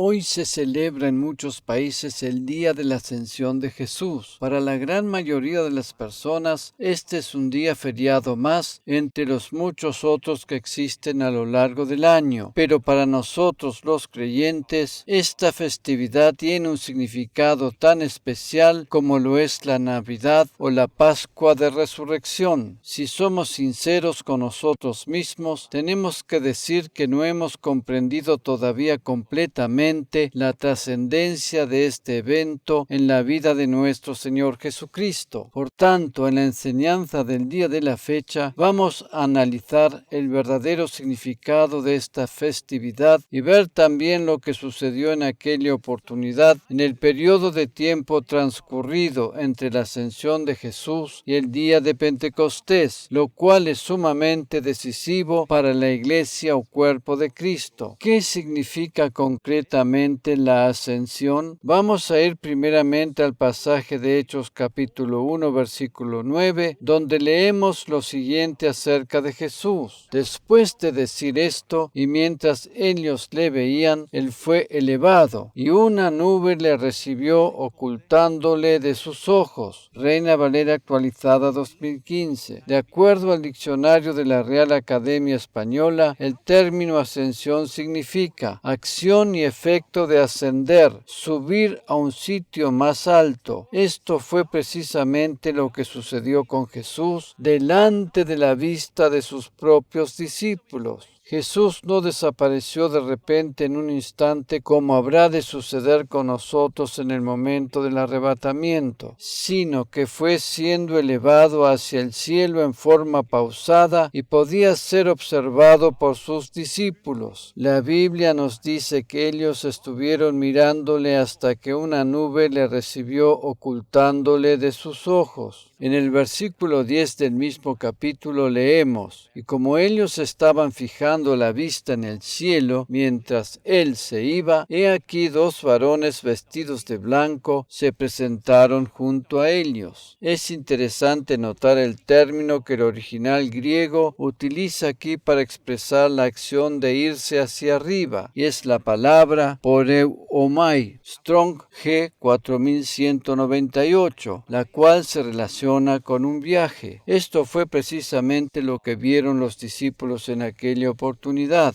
Hoy se celebra en muchos países el Día de la Ascensión de Jesús. Para la gran mayoría de las personas, este es un día feriado más entre los muchos otros que existen a lo largo del año. Pero para nosotros los creyentes, esta festividad tiene un significado tan especial como lo es la Navidad o la Pascua de Resurrección. Si somos sinceros con nosotros mismos, tenemos que decir que no hemos comprendido todavía completamente la trascendencia de este evento en la vida de nuestro Señor Jesucristo. Por tanto, en la enseñanza del día de la fecha, vamos a analizar el verdadero significado de esta festividad y ver también lo que sucedió en aquella oportunidad en el periodo de tiempo transcurrido entre la ascensión de Jesús y el día de Pentecostés, lo cual es sumamente decisivo para la Iglesia o cuerpo de Cristo. ¿Qué significa concretamente la ascensión? Vamos a ir primeramente al pasaje de Hechos capítulo 1 versículo 9, donde leemos lo siguiente acerca de Jesús. Después de decir esto, y mientras ellos le veían, él fue elevado, y una nube le recibió ocultándole de sus ojos. Reina Valera actualizada 2015. De acuerdo al diccionario de la Real Academia Española, el término ascensión significa acción y efecto de ascender, subir a un sitio más alto. Esto fue precisamente lo que sucedió con Jesús delante de la vista de sus propios discípulos. Jesús no desapareció de repente en un instante como habrá de suceder con nosotros en el momento del arrebatamiento, sino que fue siendo elevado hacia el cielo en forma pausada y podía ser observado por sus discípulos. La Biblia nos dice que ellos estuvieron mirándole hasta que una nube le recibió ocultándole de sus ojos. En el versículo 10 del mismo capítulo leemos: y como ellos estaban fijando la vista en el cielo mientras él se iba, he aquí dos varones vestidos de blanco se presentaron junto a ellos. Es interesante notar el término que el original griego utiliza aquí para expresar la acción de irse hacia arriba, y es la palabra poreuomai, Strong G 4198, la cual se relaciona con un viaje. Esto fue precisamente lo que vieron los discípulos en aquella oportunidad.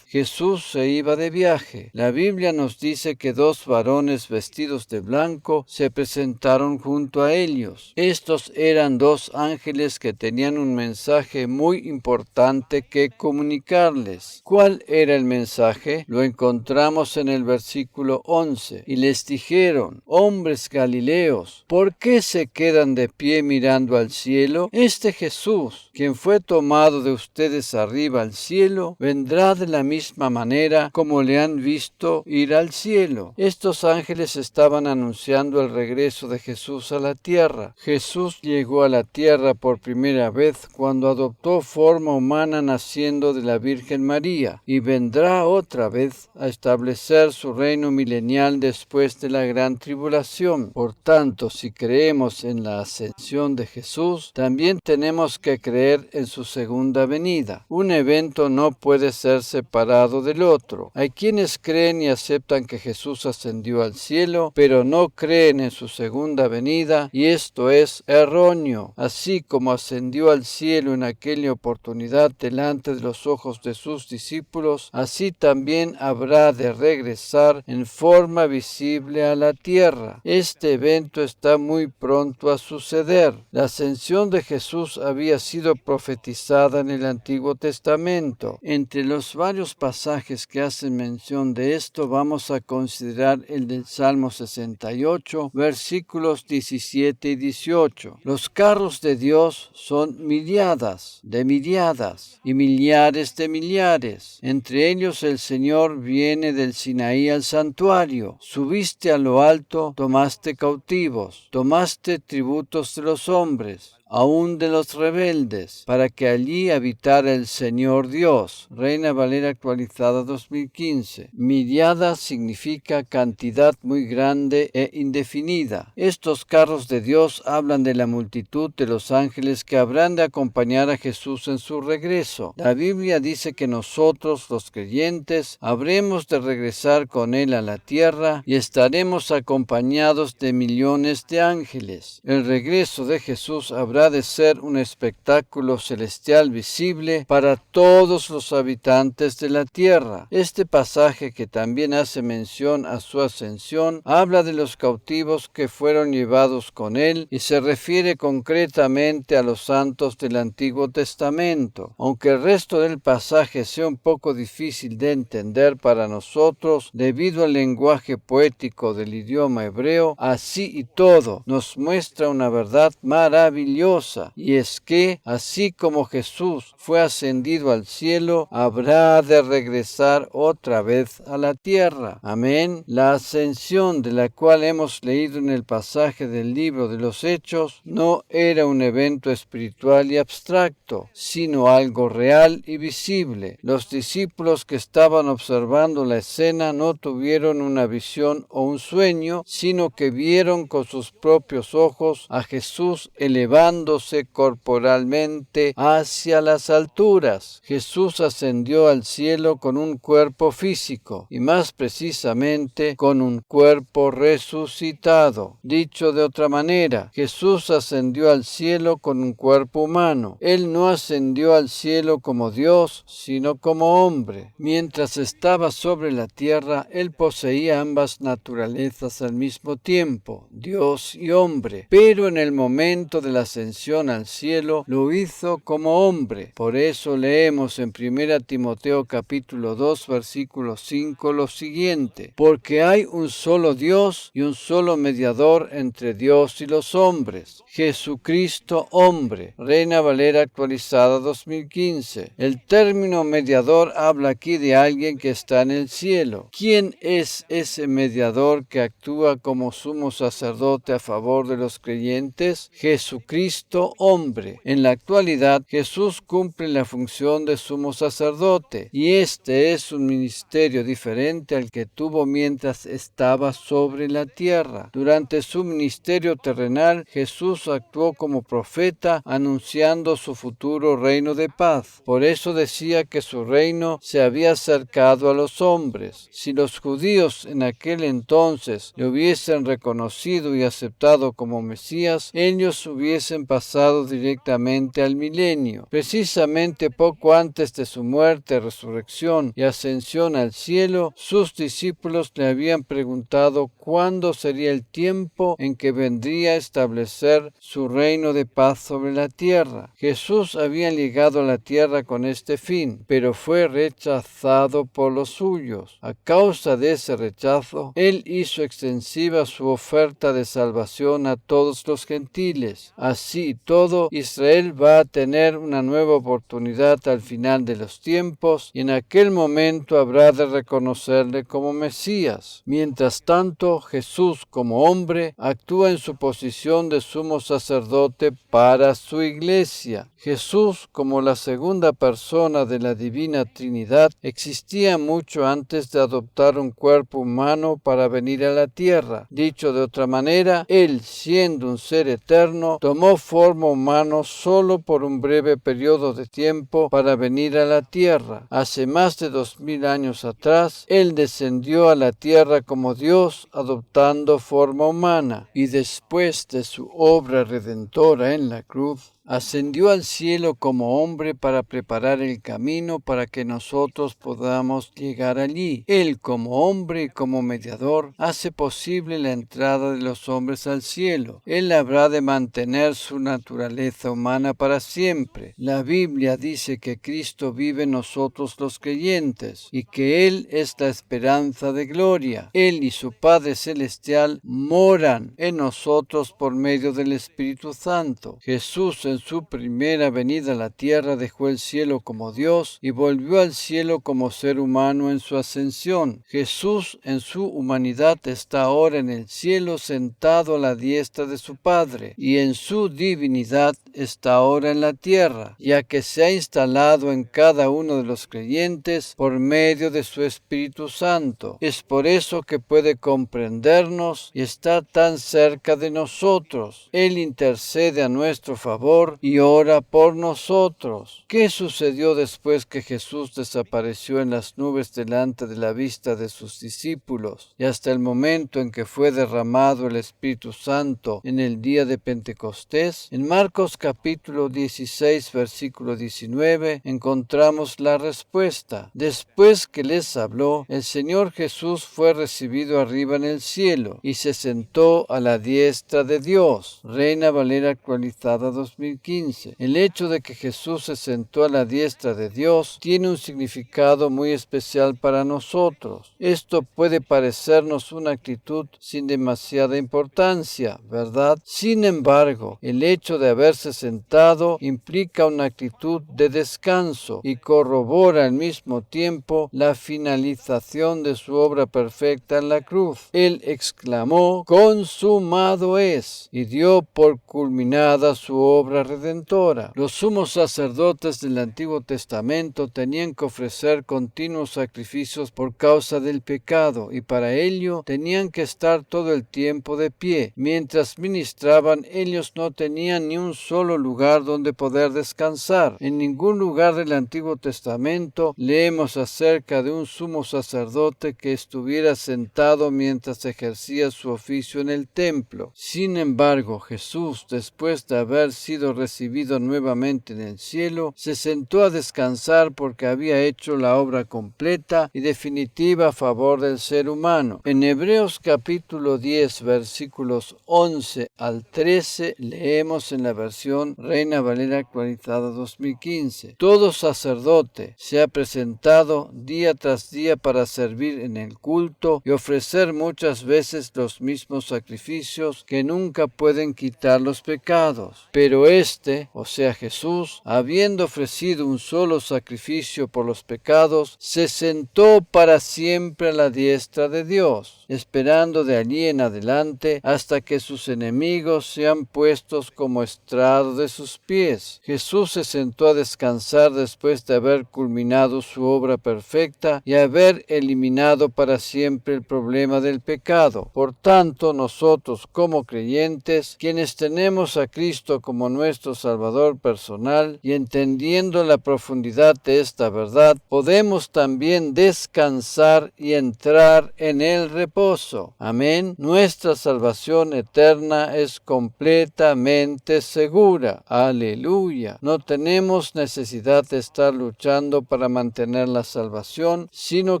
Jesús se iba de viaje. La Biblia nos dice que dos varones vestidos de blanco se presentaron junto a ellos. Estos eran dos ángeles que tenían un mensaje muy importante que comunicarles. ¿Cuál era el mensaje? Lo encontramos en el versículo 11. Y les dijeron: hombres galileos, ¿por qué se quedan de pie mirando al cielo? Este Jesús, quien fue tomado de ustedes arriba al cielo, vendrá de la misma manera como le han visto ir al cielo. Estos ángeles estaban anunciando el regreso de Jesús a la tierra. Jesús llegó a la tierra por primera vez cuando adoptó forma humana naciendo de la Virgen María, y vendrá otra vez a establecer su reino milenial después de la gran tribulación. Por tanto, si creemos en la ascensión de Jesús, también tenemos que creer en su segunda venida. Un evento no puede ser separado del otro. Hay quienes creen y aceptan que Jesús ascendió al cielo, pero no creen en su segunda venida, y esto es erróneo. Así como ascendió al cielo en aquella oportunidad delante de los ojos de sus discípulos, así también habrá de regresar en forma visible a la tierra. Este evento está muy pronto a suceder. La ascensión de Jesús había sido profetizada en el Antiguo Testamento. Entre los varios pasajes que hacen mención de esto, vamos a considerar el del Salmo 68, versículos 17 y 18. Los carros de Dios son miriadas de miriadas y millares de millares. Entre ellos el Señor viene del Sinaí al santuario. Subiste a lo alto, tomaste cautivos, tomaste tributos de los hombres. aún de los rebeldes, para que allí habitara el Señor Dios. Reina Valera actualizada 2015. Miriada significa cantidad muy grande e indefinida. Estos carros de Dios hablan de la multitud de los ángeles que habrán de acompañar a Jesús en su regreso. La Biblia dice que nosotros, los creyentes, habremos de regresar con Él a la tierra y estaremos acompañados de millones de ángeles. El regreso de Jesús habrá de ser un espectáculo celestial visible para todos los habitantes de la tierra. Este pasaje, que también hace mención a su ascensión, habla de los cautivos que fueron llevados con Él y se refiere concretamente a los santos del Antiguo Testamento. Aunque el resto del pasaje sea un poco difícil de entender para nosotros debido al lenguaje poético del idioma hebreo, así y todo nos muestra una verdad maravillosa, y es que así como Jesús fue ascendido al cielo, habrá de regresar otra vez a la tierra. Amén. La ascensión de la cual hemos leído en el pasaje del libro de los Hechos no era un evento espiritual y abstracto, sino algo real y visible. Los discípulos que estaban observando la escena no tuvieron una visión o un sueño, sino que vieron con sus propios ojos a Jesús elevándose corporalmente hacia las alturas. Jesús ascendió al cielo con un cuerpo físico, y más precisamente con un cuerpo resucitado. Dicho de otra manera, Jesús ascendió al cielo con un cuerpo humano. Él no ascendió al cielo como Dios, sino como hombre. Mientras estaba sobre la tierra, Él poseía ambas naturalezas al mismo tiempo, Dios y hombre. Pero en el momento de la ascensión al cielo, lo hizo como hombre. Por eso leemos en 1 Timoteo capítulo 2, versículo 5 lo siguiente: porque hay un solo Dios y un solo mediador entre Dios y los hombres, Jesucristo hombre. Reina Valera actualizada 2015. El término mediador habla aquí de alguien que está en el cielo. ¿Quién es ese mediador que actúa como sumo sacerdote a favor de los creyentes? Jesucristo hombre. En la actualidad, Jesús cumple la función de sumo sacerdote, y este es un ministerio diferente al que tuvo mientras estaba sobre la tierra. Durante su ministerio terrenal, Jesús actuó como profeta, anunciando su futuro reino de paz. Por eso decía que su reino se había acercado a los hombres. Si los judíos en aquel entonces le hubiesen reconocido y aceptado como Mesías, ellos hubiesen pasado directamente al milenio. Precisamente poco antes de su muerte, resurrección y ascensión al cielo, sus discípulos le habían preguntado cuándo sería el tiempo en que vendría a establecer su reino de paz sobre la tierra. Jesús había llegado a la tierra con este fin, pero fue rechazado por los suyos. A causa de ese rechazo, Él hizo extensiva su oferta de salvación a todos los gentiles. Así y todo, Israel va a tener una nueva oportunidad al final de los tiempos, y en aquel momento habrá de reconocerle como Mesías. Mientras tanto, Jesús, como hombre, actúa en su posición de sumo sacerdote para su iglesia. Jesús, como la segunda persona de la Divina Trinidad, existía mucho antes de adoptar un cuerpo humano para venir a la tierra. Dicho de otra manera, Él, siendo un ser eterno, tomó forma humana solo por un breve periodo de tiempo para venir a la tierra. Hace más de 2000 años atrás, Él descendió a la tierra como Dios, adoptando forma humana, y después de su obra redentora en la cruz, ascendió al cielo como hombre para preparar el camino para que nosotros podamos llegar allí. Él, como hombre y como mediador, hace posible la entrada de los hombres al cielo. Él habrá de mantener su naturaleza humana para siempre. La Biblia dice que Cristo vive en nosotros los creyentes y que Él es la esperanza de gloria. Él y su Padre Celestial moran en nosotros por medio del Espíritu Santo. Jesús, en su primera venida a la tierra dejó el cielo como Dios y volvió al cielo como ser humano en su ascensión. Jesús en su humanidad está ahora en el cielo sentado a la diestra de su Padre, y en su divinidad está ahora en la tierra, ya que se ha instalado en cada uno de los creyentes por medio de su Espíritu Santo. Es por eso que puede comprendernos y está tan cerca de nosotros. Él intercede a nuestro favor y ora por nosotros. ¿Qué sucedió después que Jesús desapareció en las nubes delante de la vista de sus discípulos y hasta el momento en que fue derramado el Espíritu Santo en el día de Pentecostés? En Marcos capítulo 16, versículo 19, encontramos la respuesta. Después que les habló, el Señor Jesús fue recibido arriba en el cielo y se sentó a la diestra de Dios. Reina Valera actualizada 2015. El hecho de que Jesús se sentó a la diestra de Dios tiene un significado muy especial para nosotros. Esto puede parecernos una actitud sin demasiada importancia, ¿verdad? Sin embargo, el hecho de haberse sentado implica una actitud de descanso y corrobora al mismo tiempo la finalización de su obra perfecta en la cruz. Él exclamó: "Consumado es", y dio por culminada su obra redentora. Los sumos sacerdotes del Antiguo Testamento tenían que ofrecer continuos sacrificios por causa del pecado, y para ello tenían que estar todo el tiempo de pie. Mientras ministraban, ellos no tenían ni un solo lugar donde poder descansar. En ningún lugar del Antiguo Testamento leemos acerca de un sumo sacerdote que estuviera sentado mientras ejercía su oficio en el templo. Sin embargo, Jesús, después de haber sido recibido nuevamente en el cielo, se sentó a descansar porque había hecho la obra completa y definitiva a favor del ser humano. En Hebreos capítulo 10, versículos 11 al 13, leemos en la versión Reina Valera actualizada 2015: "Todo sacerdote se ha presentado día tras día para servir en el culto y ofrecer muchas veces los mismos sacrificios que nunca pueden quitar los pecados. Pero éste, o sea Jesús, habiendo ofrecido un solo sacrificio por los pecados, se sentó para siempre a la diestra de Dios, esperando de allí en adelante hasta que sus enemigos sean puestos como estrado de sus pies". Jesús se sentó a descansar después de haber culminado su obra perfecta y haber eliminado para siempre el problema del pecado. Por tanto, nosotros como creyentes, quienes tenemos a Cristo como nuestro Salvador personal y entendiendo la profundidad de esta verdad, podemos también descansar y entrar en el reposo. Amén. Nuestra salvación eterna es completamente segura. Aleluya. No tenemos necesidad de estar luchando para mantener la salvación, sino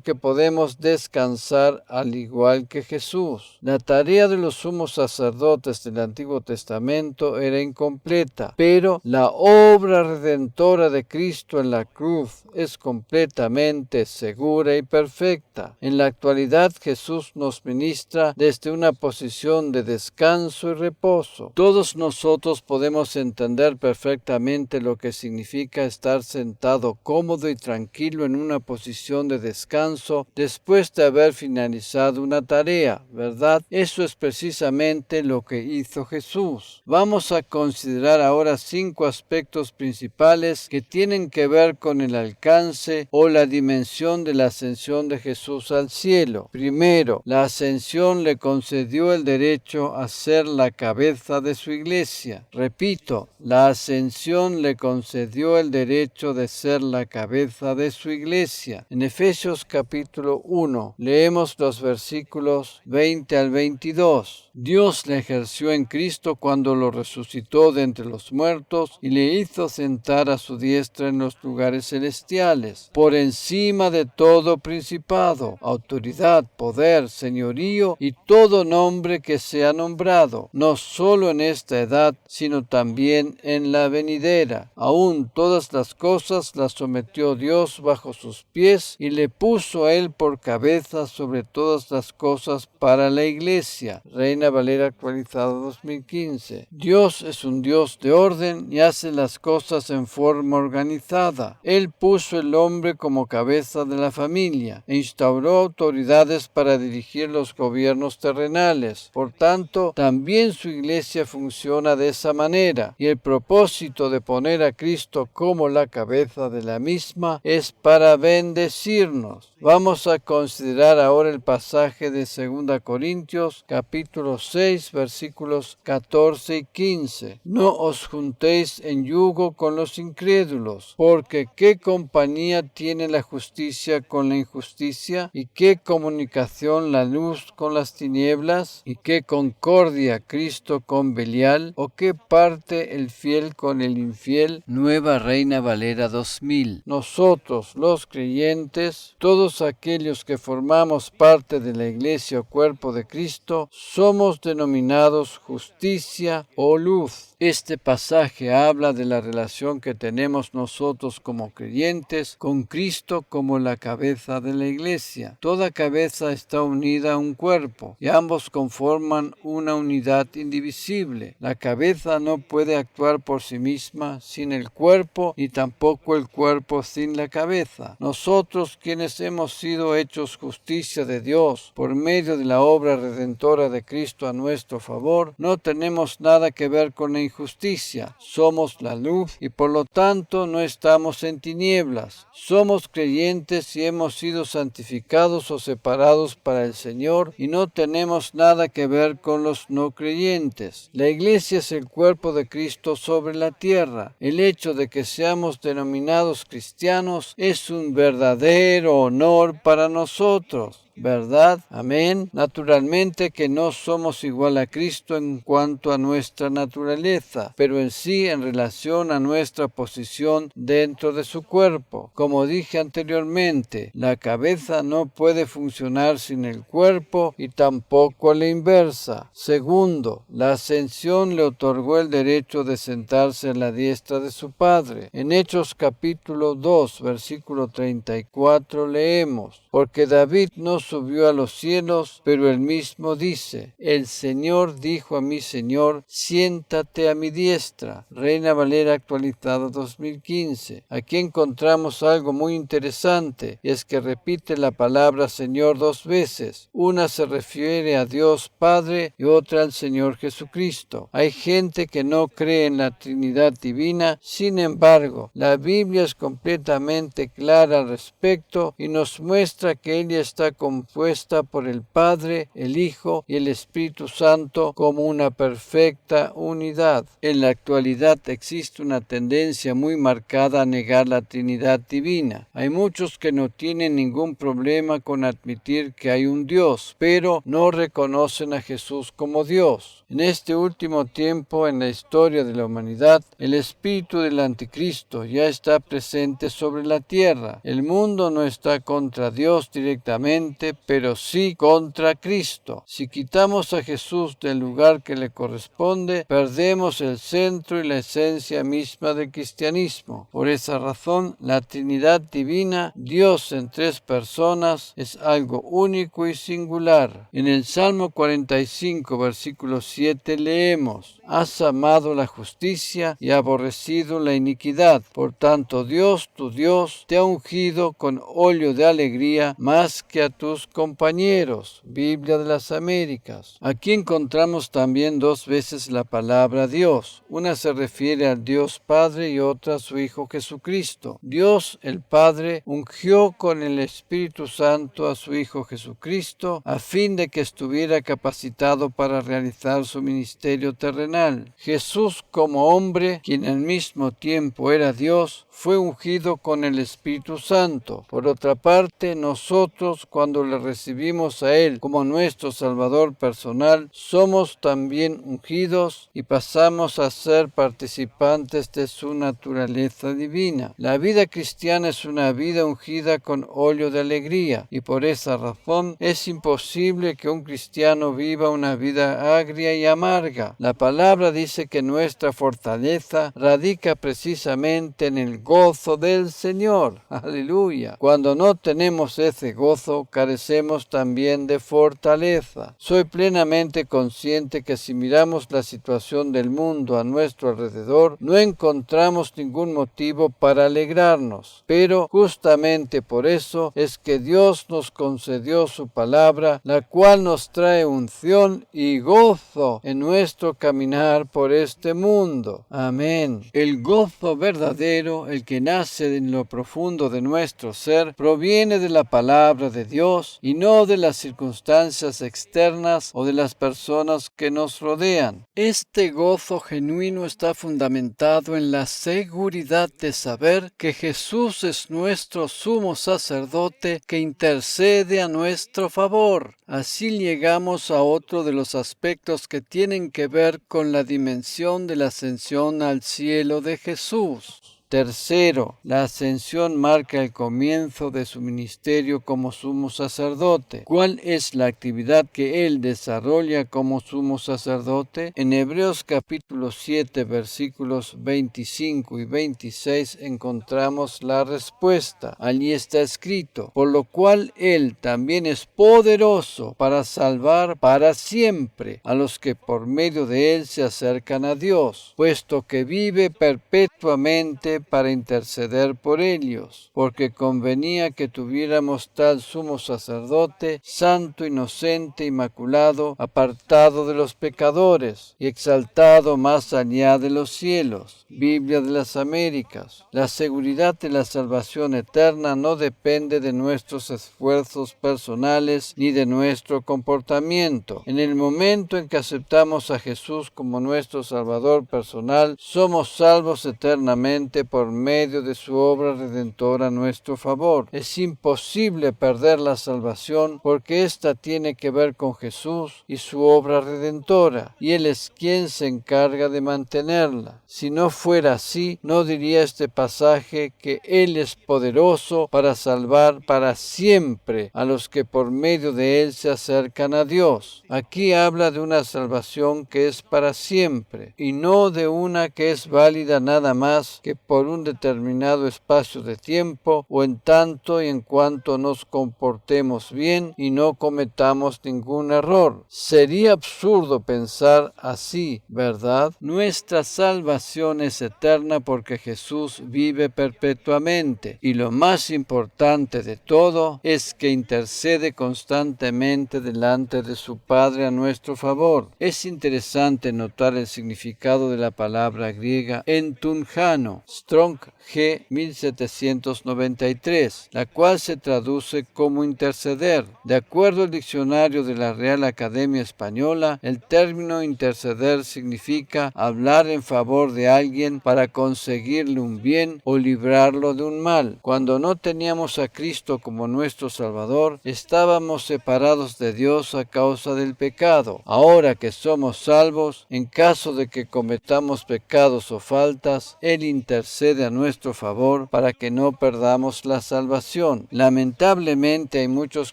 que podemos descansar al igual que Jesús. La tarea de los sumos sacerdotes del Antiguo Testamento era incompleta, pero la obra redentora de Cristo en la cruz es completamente segura y perfecta. En la actualidad, Jesús nos ministra desde una posición de descanso y reposo. Todos nosotros podemos entender perfectamente lo que significa estar sentado cómodo y tranquilo en una posición de descanso después de haber finalizado una tarea, ¿verdad? Eso es precisamente lo que hizo Jesús. Vamos a considerar ahora 5 aspectos principales que tienen que ver con el alcance o la dimensión de la ascensión de Jesús al cielo. Primero, la ascensión le concedió el derecho a ser la cabeza de su iglesia. Repito, la ascensión le concedió el derecho de ser la cabeza de su iglesia. En Efesios capítulo 1 leemos los versículos 20 al 22. Dios le ejerció en Cristo cuando lo resucitó de entre los muertos y le hizo sentar a su diestra en los lugares celestiales, por encima de todo principado, autoridad, poder, señorío y todo nombre que sea nombrado, no solo en esta edad, sino también en la venidera. Aún todas las cosas las sometió Dios bajo sus pies y le puso a él por cabeza sobre todas las cosas para la iglesia. Reina Valera actualizada 2015. Dios es un Dios de orden y hace las cosas en forma organizada. Él puso el hombre como cabeza de la familia e instauró autoridades para dirigir los gobiernos terrenales. Por tanto, también su iglesia funciona de esa manera, y el propósito de poner a Cristo como la cabeza de la misma es para bendecirnos. Vamos a considerar ahora el pasaje de 2 Corintios capítulo 6 versículos 14 y 15. No os juntéis en yugo con los incrédulos, porque ¿qué compañía tiene la justicia con la injusticia? ¿Y qué comunicación la luz con las tinieblas? ¿Y qué concordia Cristo con Belial? ¿O qué parte el fiel con el infiel? Nueva Reina Valera 2000. Nosotros, los creyentes, todos aquellos que formamos parte de la Iglesia o cuerpo de Cristo, somos denominados justicia o luz. Este pasaje habla de la relación que tenemos nosotros como creyentes con Cristo como la cabeza de la Iglesia. Toda cabeza está unida a un cuerpo y ambos conforman una unidad indivisible. La cabeza no puede actuar por sí misma sin el cuerpo, ni tampoco el cuerpo sin la cabeza. Nosotros, quienes hemos sido hechos justicia de Dios por medio de la obra redentora de Cristo a nuestro favor, no tenemos nada que ver con la injusticia. Somos la luz y por lo tanto no estamos en tinieblas. Somos creyentes y hemos sido santificados o separados para el Señor y no tenemos nada que ver con los no creyentes. La Iglesia es el cuerpo de Cristo sobre la tierra. El hecho de que seamos denominados cristianos es un verdadero honor para nosotros. ¿Verdad? Amén. Naturalmente que no somos igual a Cristo en cuanto a nuestra naturaleza, pero en sí en relación a nuestra posición dentro de su cuerpo. Como dije anteriormente, la cabeza no puede funcionar sin el cuerpo y tampoco a la inversa. Segundo, la ascensión le otorgó el derecho de sentarse a la diestra de su Padre. En Hechos capítulo 2, versículo 34 leemos: porque David no subió a los cielos, pero él mismo dice: el Señor dijo a mi Señor, siéntate a mi diestra. Reina Valera actualizada 2015. Aquí encontramos algo muy interesante, y es que repite la palabra Señor dos veces. Una se refiere a Dios Padre y otra al Señor Jesucristo. Hay gente que no cree en la Trinidad divina, sin embargo, la Biblia es completamente clara al respecto y nos muestra que ella está compuesta por el Padre, el Hijo y el Espíritu Santo como una perfecta unidad. En la actualidad existe una tendencia muy marcada a negar la Trinidad divina. Hay muchos que no tienen ningún problema con admitir que hay un Dios, pero no reconocen a Jesús como Dios. En este último tiempo en la historia de la humanidad, el espíritu del anticristo ya está presente sobre la tierra. El mundo no está contra Dios directamente, pero sí contra Cristo. Si quitamos a Jesús del lugar que le corresponde, perdemos el centro y la esencia misma del cristianismo. Por esa razón, la Trinidad divina, Dios en tres personas, es algo único y singular. En el Salmo 45, versículo 7 leemos: has amado la justicia y aborrecido la iniquidad. Por tanto, Dios, tu Dios, te ha ungido con óleo de alegría más que a tus compañeros. Biblia de las Américas. Aquí encontramos también dos veces la palabra Dios. Una se refiere al Dios Padre y otra a su Hijo Jesucristo. Dios, el Padre, ungió con el Espíritu Santo a su Hijo Jesucristo a fin de que estuviera capacitado para realizar su ministerio terrenal. Jesús, como hombre, quien al mismo tiempo era Dios, fue ungido con el Espíritu Santo. Por otra parte, nosotros, cuando le recibimos a Él como nuestro Salvador personal, somos también ungidos y pasamos a ser participantes de su naturaleza divina. La vida cristiana es una vida ungida con óleo de alegría, y por esa razón es imposible que un cristiano viva una vida agria y amarga. La palabra dice que nuestra fortaleza radica precisamente en el gozo del Señor. Aleluya. Cuando no tenemos ese gozo, carecemos también de fortaleza. Soy plenamente consciente que si miramos la situación del mundo a nuestro alrededor, no encontramos ningún motivo para alegrarnos. Pero justamente por eso es que Dios nos concedió su palabra, la cual nos trae unción y gozo en nuestro caminar por este mundo. Amén. El gozo verdadero, el que nace en lo profundo de nuestro ser, proviene de la palabra de Dios y no de las circunstancias externas o de las personas que nos rodean. Este gozo genuino está fundamentado en la seguridad de saber que Jesús es nuestro sumo sacerdote que intercede a nuestro favor. Así llegamos a otro de los aspectos que tienen que ver con la dimensión de la ascensión al cielo de Jesús. Tercero, la ascensión marca el comienzo de su ministerio como sumo sacerdote. ¿Cuál es la actividad que él desarrolla como sumo sacerdote? En Hebreos capítulo 7, versículos 25 y 26 encontramos la respuesta. Allí está escrito: por lo cual él también es poderoso para salvar para siempre a los que por medio de él se acercan a Dios, puesto que vive perpetuamente para interceder por ellos, porque convenía que tuviéramos tal sumo sacerdote, santo, inocente, inmaculado, apartado de los pecadores y exaltado más allá de los cielos. Biblia de las Américas. La seguridad de la salvación eterna no depende de nuestros esfuerzos personales ni de nuestro comportamiento. En el momento en que aceptamos a Jesús como nuestro Salvador personal, somos salvos eternamente por medio de su obra redentora a nuestro favor. Es imposible perder la salvación porque ésta tiene que ver con Jesús y su obra redentora, y Él es quien se encarga de mantenerla. Si no fuera así, no diría este pasaje que Él es poderoso para salvar para siempre a los que por medio de Él se acercan a Dios. Aquí habla de una salvación que es para siempre, y no de una que es válida nada más que por un determinado espacio de tiempo o en tanto y en cuanto nos comportemos bien y no cometamos ningún error. Sería absurdo pensar así, ¿verdad? Nuestra salvación es eterna porque Jesús vive perpetuamente, y lo más importante de todo es que intercede constantemente delante de su Padre a nuestro favor. Es interesante notar el significado de la palabra griega entunjano, Strong G 1793, la cual se traduce como interceder. De acuerdo al diccionario de la Real Academia Española, el término interceder significa hablar en favor de alguien para conseguirle un bien o librarlo de un mal. Cuando no teníamos a Cristo como nuestro Salvador, estábamos separados de Dios a causa del pecado. Ahora que somos salvos, en caso de que cometamos pecados o faltas, Él intercede a nuestro favor para que no perdamos la salvación. Lamentablemente hay muchos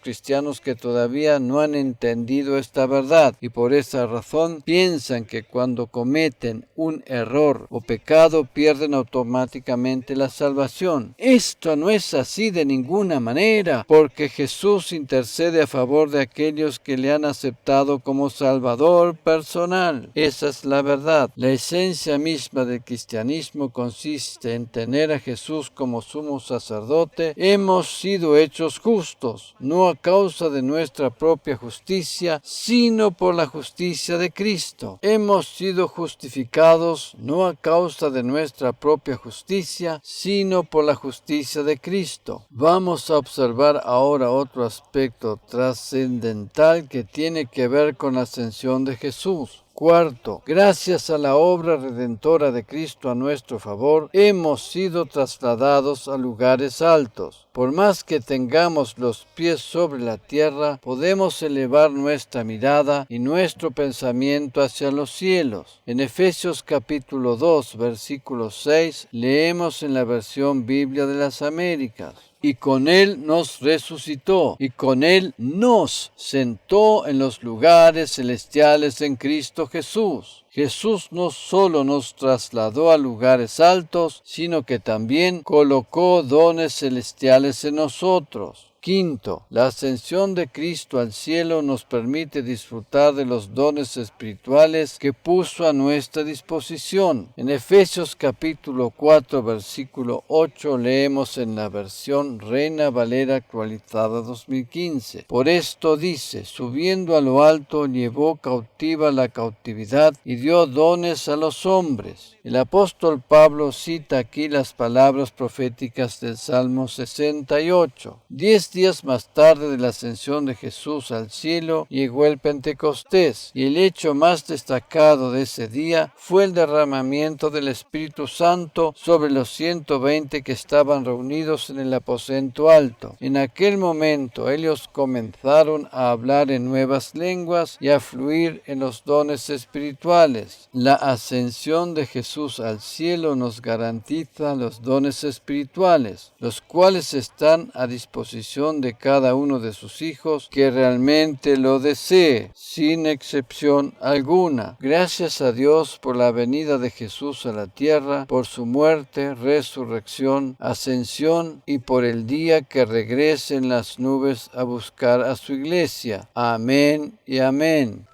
cristianos que todavía no han entendido esta verdad y por esa razón piensan que cuando cometen un error o pecado pierden automáticamente la salvación. Esto no es así de ninguna manera, porque Jesús intercede a favor de aquellos que le han aceptado como Salvador personal. Esa es la verdad. La esencia misma del cristianismo consiste en tener a Jesús como sumo sacerdote. Hemos sido hechos justos, no a causa de nuestra propia justicia, sino por la justicia de Cristo. Hemos sido justificados no a causa de nuestra propia justicia, sino por la justicia de Cristo. Vamos a observar ahora otro aspecto trascendental que tiene que ver con la ascensión de Jesús. Cuarto, gracias a la obra redentora de Cristo a nuestro favor, hemos sido trasladados a lugares altos. Por más que tengamos los pies sobre la tierra, podemos elevar nuestra mirada y nuestro pensamiento hacia los cielos. En Efesios capítulo 2, versículo 6, leemos en la versión Biblia de las Américas: y con Él nos resucitó, y con Él nos sentó en los lugares celestiales en Cristo Jesús. Jesús no solo nos trasladó a lugares altos, sino que también colocó dones celestiales en nosotros. Quinto, la ascensión de Cristo al cielo nos permite disfrutar de los dones espirituales que puso a nuestra disposición. En Efesios capítulo 4, versículo 8 leemos en la versión Reina Valera actualizada 2015. Por esto dice, subiendo a lo alto, llevó cautiva la cautividad y dio dones a los hombres. El apóstol Pablo cita aquí las palabras proféticas del Salmo 68. 10 días más tarde de la ascensión de Jesús al cielo, llegó el Pentecostés, y el hecho más destacado de ese día fue el derramamiento del Espíritu Santo sobre los 120 que estaban reunidos en el aposento alto. En aquel momento ellos comenzaron a hablar en nuevas lenguas y a fluir en los dones espirituales. La ascensión de Jesús al cielo nos garantiza los dones espirituales, los cuales están a disposición de cada uno de sus hijos que realmente lo desee, sin excepción alguna. Gracias a Dios por la venida de Jesús a la tierra, por su muerte, resurrección, ascensión y por el día que regrese en las nubes a buscar a su iglesia. Amén y amén.